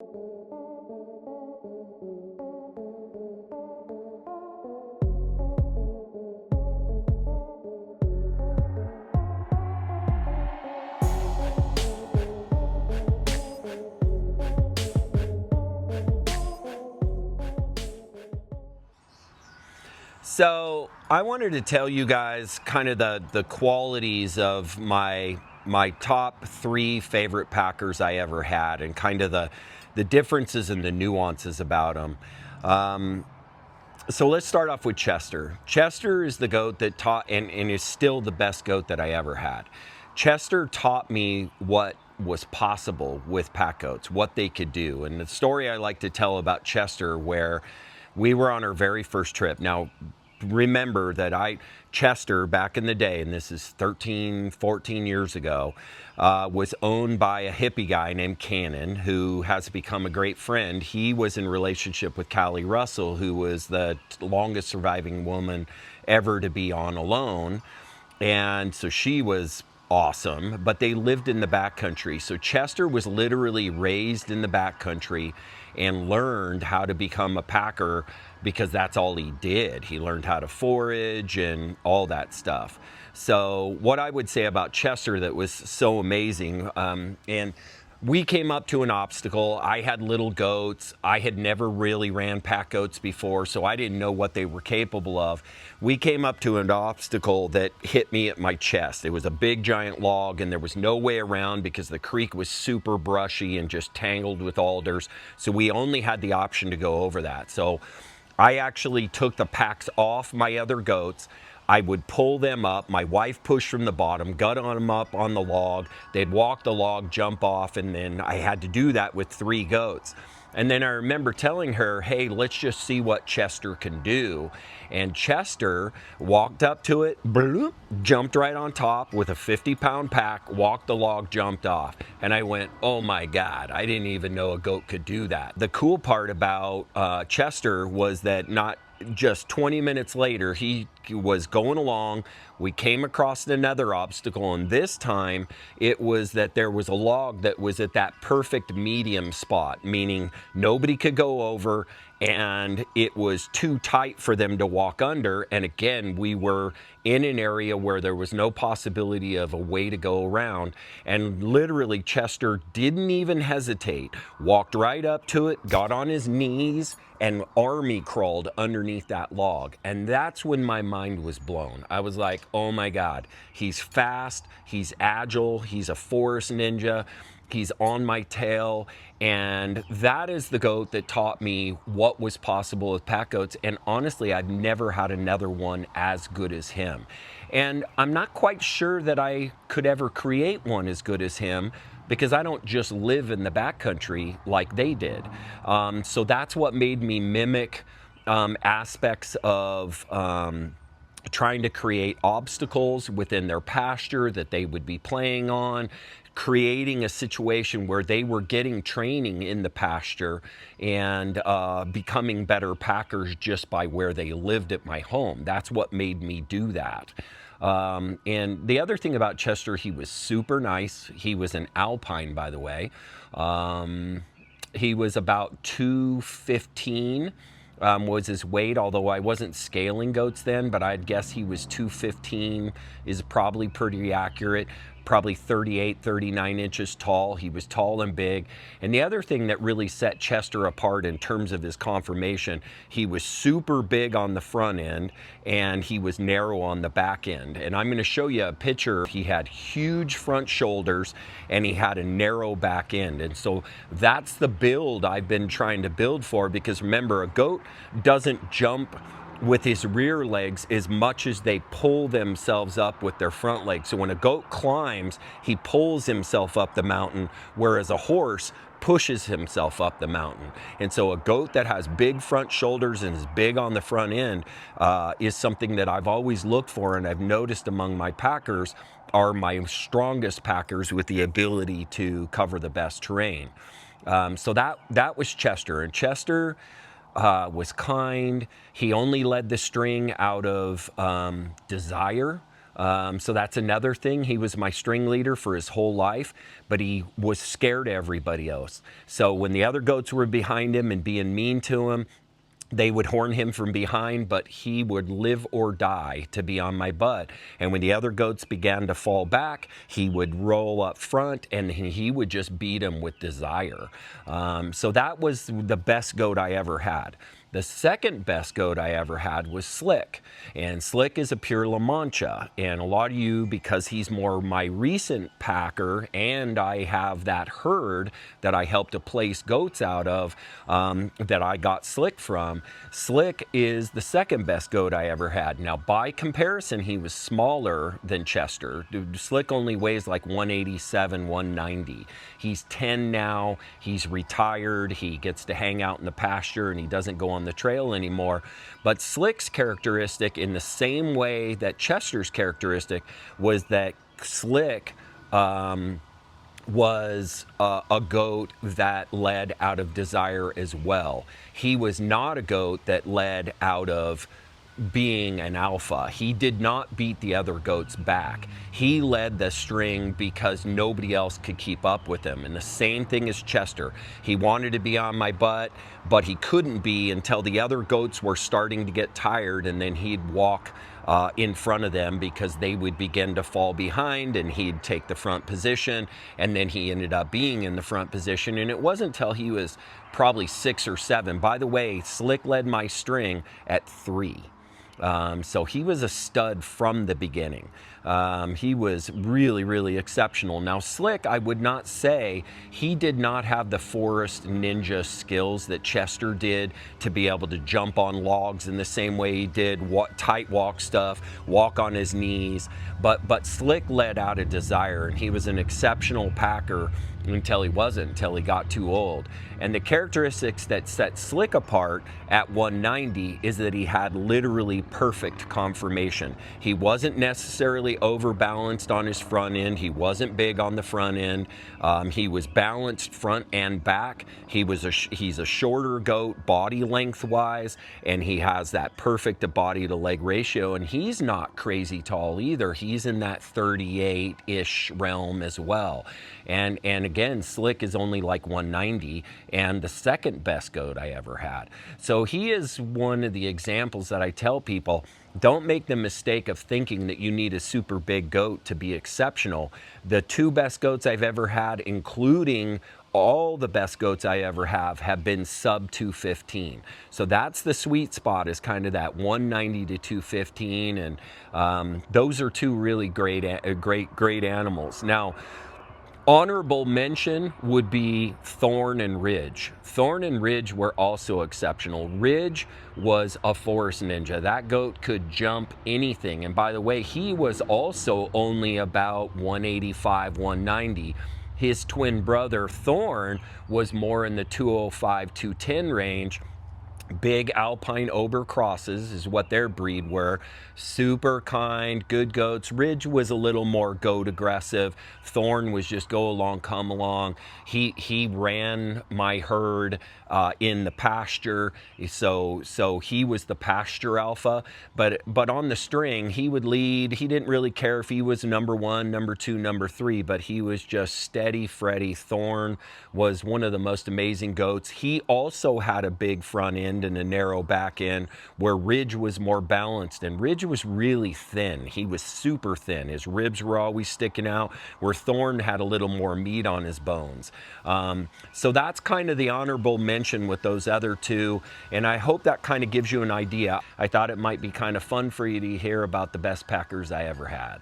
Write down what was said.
So I wanted to tell you guys kind of the qualities of my top 3 favorite Packers I ever had, and kind of the differences and the nuances about them. So let's start off with Chester. Chester is the goat that taught, and is still the best goat that I ever had. Chester taught me what was possible with pack goats, what they could do. And the story I like to tell about Chester, where we were on our very first trip. Now, remember that Chester, back in the day, and this is 13, 14 years ago, was owned by a hippie guy named Cannon, who has become a great friend. He was in relationship with Callie Russell, who was the longest surviving woman ever to be on alone. And so she was awesome, but they lived in the backcountry. So Chester was literally raised in the backcountry and learned how to become a packer because that's all he did. He learned how to forage and all that stuff. So what I would say about Chester that was so amazing, and we came up to an obstacle. I had little goats. I had never really ran pack goats before, so I didn't know what they were capable of. We came up to an obstacle that hit me at my chest. It was a big giant log, and there was no way around because the creek was super brushy and just tangled with alders. So we only had the option to go over that. So I actually took the packs off my other goats. I would pull them up. My wife pushed from the bottom, got on them up on the log. They'd walk the log, jump off, and then I had to do that with 3 goats. And then I remember telling her, hey, let's just see what Chester can do. And Chester walked up to it, bloop, jumped right on top with a 50-pound pack, walked the log, jumped off. And I went, oh my God, I didn't even know a goat could do that. The cool part about Chester was that not just 20 minutes later, he was going along. We came across another obstacle, and this time it was that there was a log that was at that perfect medium spot, meaning nobody could go over, and it was too tight for them to walk under. And again, we were in an area where there was no possibility of a way to go around. And literally, Chester didn't even hesitate, walked right up to it, got on his knees, and army crawled underneath that log. And that's when my mind was blown. I was like, oh my God, he's fast, he's agile, he's a forest ninja, he's on my tail. And that is the goat that taught me what was possible with pack goats. And honestly, I've never had another one as good as him. And I'm not quite sure that I could ever create one as good as him, because I don't just live in the backcountry like they did. So that's what made me mimic aspects of trying to create obstacles within their pasture that they would be playing on, creating a situation where they were getting training in the pasture and becoming better packers just by where they lived at my home. That's what made me do that. And the other thing about Chester, he was super nice. He was an Alpine, by the way. He was about 215. Was his weight, although I wasn't scaling goats then, but I'd guess he was 215 is probably pretty accurate. Probably 38, 39 inches tall. He was tall and big. And the other thing that really set Chester apart in terms of his conformation, he was super big on the front end and he was narrow on the back end. And I'm going to show you a picture. He had huge front shoulders and he had a narrow back end. And so that's the build I've been trying to build for, because remember, a goat doesn't jump with his rear legs as much as they pull themselves up with their front legs. So when a goat climbs, he pulls himself up the mountain, whereas a horse pushes himself up the mountain. And so a goat that has big front shoulders and is big on the front end is something that I've always looked for, and I've noticed among my packers are my strongest packers with the ability to cover the best terrain. So that was Chester. And Chester was kind. He only led the string out of desire. So that's another thing. He was my string leader for his whole life, but he was scared of everybody else. So when the other goats were behind him and being mean to him, they would horn him from behind, but he would live or die to be on my butt. And when the other goats began to fall back, he would roll up front and he would just beat them with desire. So that was the best goat I ever had. The second best goat I ever had was Slick. And Slick is a pure La Mancha. And a lot of you, because he's more my recent packer and I have that herd that I helped to place goats out of, that I got Slick from, Slick is the second best goat I ever had. Now, by comparison, he was smaller than Chester. Slick only weighs like 187, 190. He's 10 now. He's retired. He gets to hang out in the pasture and he doesn't go on the trail anymore. But Slick's characteristic, in the same way that Chester's characteristic, was that Slick was a goat that led out of desire as well. He was not a goat that led out of being an alpha. He did not beat the other goats back. He led the string because nobody else could keep up with him. And the same thing as Chester. He wanted to be on my butt, but he couldn't be until the other goats were starting to get tired, and then he'd walk in front of them because they would begin to fall behind and he'd take the front position, and then he ended up being in the front position. And it wasn't until he was probably 6 or 7. By the way, Slick led my string at 3. So he was a stud from the beginning. He was really, really exceptional. Now, Slick, I would not say he did not have the forest ninja skills that Chester did to be able to jump on logs in the same way he did, tight walk stuff, walk on his knees. But Slick led out of desire, and he was an exceptional packer until he wasn't, until he got too old. And the characteristics that set Slick apart at 190 is that he had literally perfect conformation. He wasn't necessarily overbalanced on his front end. He wasn't big on the front end. He was balanced front and back. He's a shorter goat body length wise, and he has that perfect body to leg ratio. And he's not crazy tall either. He's in that 38-ish realm as well. And again, Slick is only like 190 and the second best goat I ever had. So he is one of the examples that I tell people, don't make the mistake of thinking that you need a super big goat to be exceptional. The 2 best goats I've ever had, including all the best goats I ever have been sub 215. So that's the sweet spot, is kind of that 190 to 215. And those are 2 really great animals. Now, honorable mention would be Thorn and Ridge. Thorn and Ridge were also exceptional. Ridge was a forest ninja. That goat could jump anything. And by the way, he was also only about 185, 190. His twin brother, Thorn, was more in the 205, 210 range. Big Alpine Ober crosses is what their breed were. Super kind, good goats. Ridge was a little more goat aggressive. Thorn was just go along, come along. He ran my herd in the pasture, so he was the pasture alpha. But on the string, he would lead. He didn't really care if he was number 1, number 2, number 3, but he was just steady Freddy. Thorn was one of the most amazing goats. He also had a big front end and a narrow back end, where Ridge was more balanced, and Ridge was really thin. He was super thin. His ribs were always sticking out, where Thorn had a little more meat on his bones. So that's kind of the honorable mention with those other 2, and I hope that kind of gives you an idea. I thought it might be kind of fun for you to hear about the best packers I ever had.